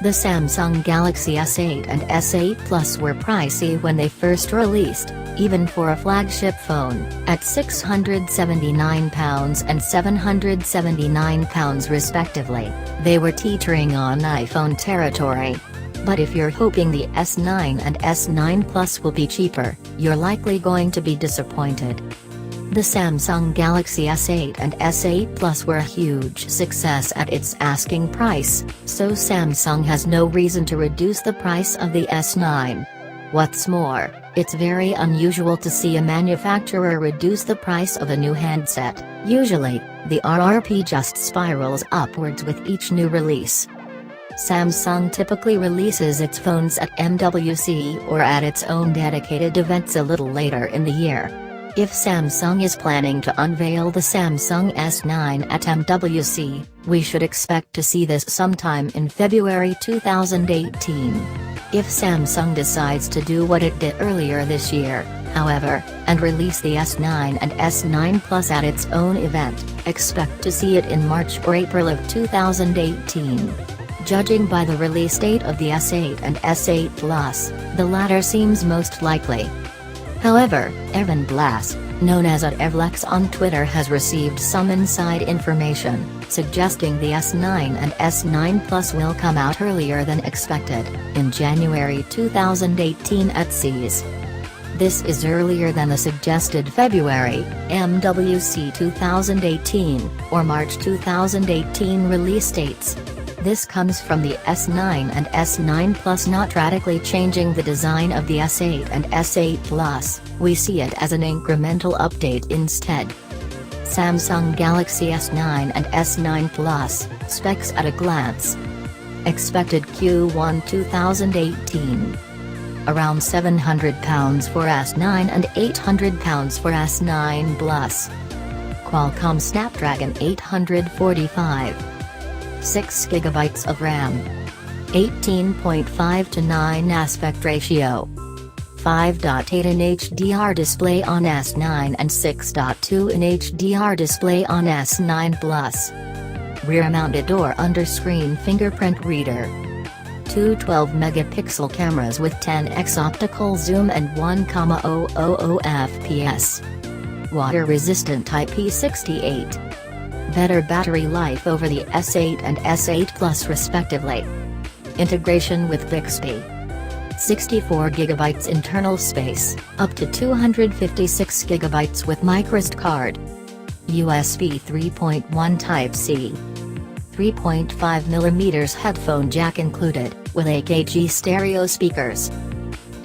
The Samsung Galaxy S8 and S8 Plus were pricey when they first released, even for a flagship phone, at £679 and £779 respectively. They were teetering on iPhone territory. But if you're hoping the S9 and S9 Plus will be cheaper, you're likely going to be disappointed. The Samsung Galaxy S8 and S8 Plus were a huge success at its asking price, so Samsung has no reason to reduce the price of the S9. What's more, it's very unusual to see a manufacturer reduce the price of a new handset. Usually, the RRP just spirals upwards with each new release. Samsung typically releases its phones at MWC or at its own dedicated events a little later in the year. If Samsung is planning to unveil the Samsung S9 at MWC, we should expect to see this sometime in February 2018. If Samsung decides to do what it did earlier this year, however, and release the S9 and S9 Plus at its own event, expect to see it in March or April of 2018. Judging by the release date of the S8 and S8 Plus, the latter seems most likely. However, Evan Blass, known as @Evlex on Twitter, has received some inside information, suggesting the S9 and S9 Plus will come out earlier than expected, in January 2018 at CES. This is earlier than the suggested February, MWC 2018, or March 2018 release dates. This comes from the S9 and S9 Plus not radically changing the design of the S8 and S8 Plus, we see it as an incremental update instead. Samsung Galaxy S9 and S9 Plus, specs at a glance. Expected Q1 2018. Around £700 for S9 and £800 for S9 Plus. Qualcomm Snapdragon 845. 6GB of RAM. 18.5:9 aspect ratio. 5.8 in HDR display on S9 and 6.2 in HDR display on S9 Plus. Rear-mounted or under-screen fingerprint reader. Two 12-megapixel cameras with 10x optical zoom and 1,000 fps. Water-resistant IP68. Better battery life over the S8 and S8 Plus respectively. Integration with Bixby. 64GB internal space, up to 256GB with microSD card. USB 3.1 Type-C. 3.5mm headphone jack included, with AKG stereo speakers.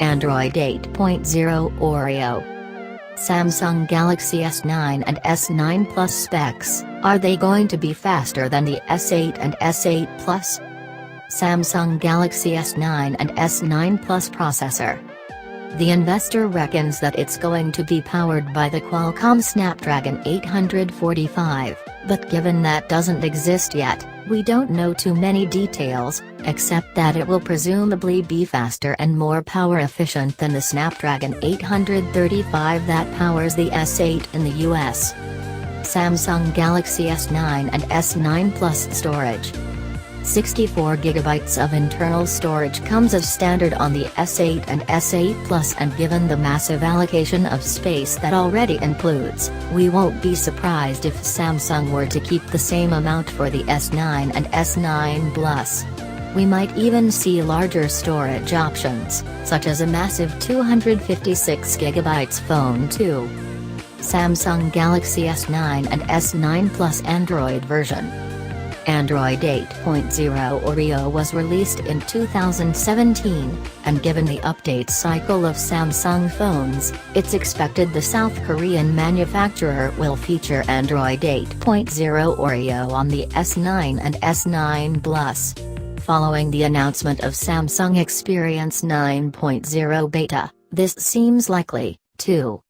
Android 8.0 Oreo. Samsung Galaxy S9 and S9 Plus specs, are they going to be faster than the S8 and S8 Plus? Samsung Galaxy S9 and S9 Plus processor. The investor reckons that it's going to be powered by the Qualcomm Snapdragon 845, but given that doesn't exist yet, we don't know too many details, except that it will presumably be faster and more power efficient than the Snapdragon 835 that powers the S8 in the US. Samsung Galaxy S9 and S9 Plus storage. 64GB of internal storage comes as standard on the S8 and S8 Plus, and given the massive allocation of space that already includes, we won't be surprised if Samsung were to keep the same amount for the S9 and S9 Plus. We might even see larger storage options, such as a massive 256GB phone too. Samsung Galaxy S9 and S9 Plus Android version. Android 8.0 Oreo was released in 2017, and given the update cycle of Samsung phones, it's expected the South Korean manufacturer will feature Android 8.0 Oreo on the S9 and S9 Plus. Following the announcement of Samsung Experience 9.0 beta, this seems likely, too.